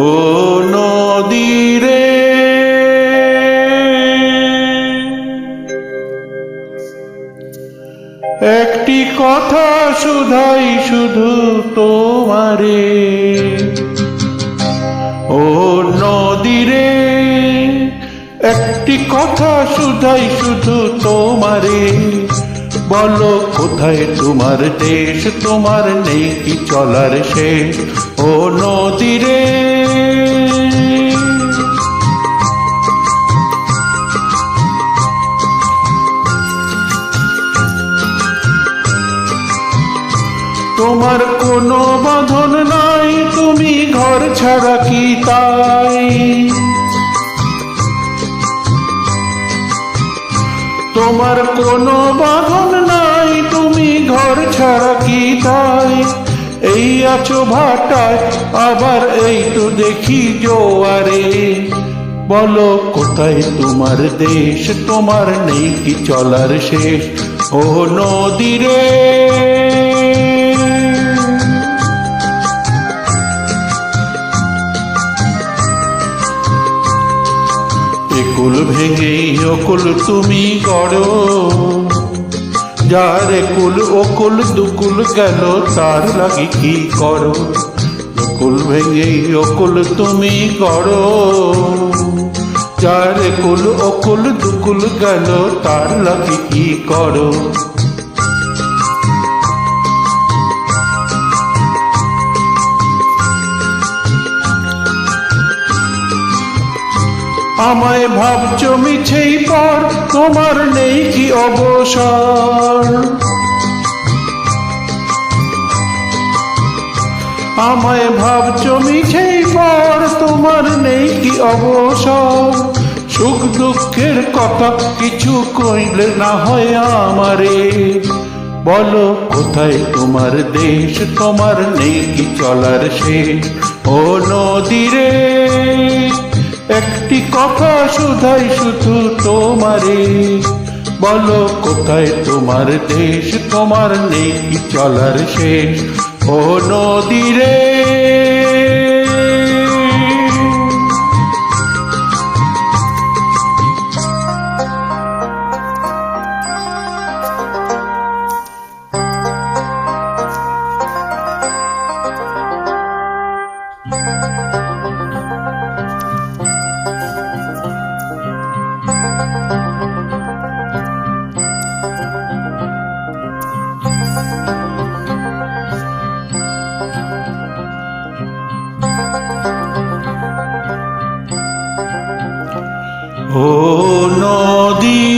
ও নদী রে, একটি কথা শুধাই শুধু তোমারে। ও নদী রে, একটি কথা শুধাই শুধু তোমারে। বলো কোথায় তোমার দেশ, তোমার নেই কি চলার শেষ। ও নদী রে, তোমার কোনো বাঁধন নাই, তুমি ঘর ছাড়া কি তাই। তোমার কোনো বাঁধন নাই, তুমি ঘর ছাড়া কি তাই। এই আছো ভাটায়, আবার এই তো দেখি জোয়ারে। বলো কোথায় তোমার দেশ, তোমার নেই কি চলার শেষ। ও নদী রে, একুল ভেঙে অকুল তুমি গড়ো, যার একুল অকুল দুকুল গেল তার লাগি কি করো। একুল ভেঙে অকুল তুমি গড়ো, যার একুল অকুল দুকুল গেল তার লাগি কি করো। আমায় ভাবছ মিছেই পর, তোমার নেই কি অবসর। আমায় ভাবছ মিছেই পর, তোমার নেই কি অবসর। সুখ দুঃখের কথা কিছু কইলে না হয় আমারে। বলো কোথায় তোমার দেশ, তোমার নেই কি চলার শেষ। ও নদী রে, একটি কথা শুধাই শুধু তোমারে। বলো কোথায় তোমার দেশ, তোমার নেই কি চলার শেষ। ও নদী রে, ও নদী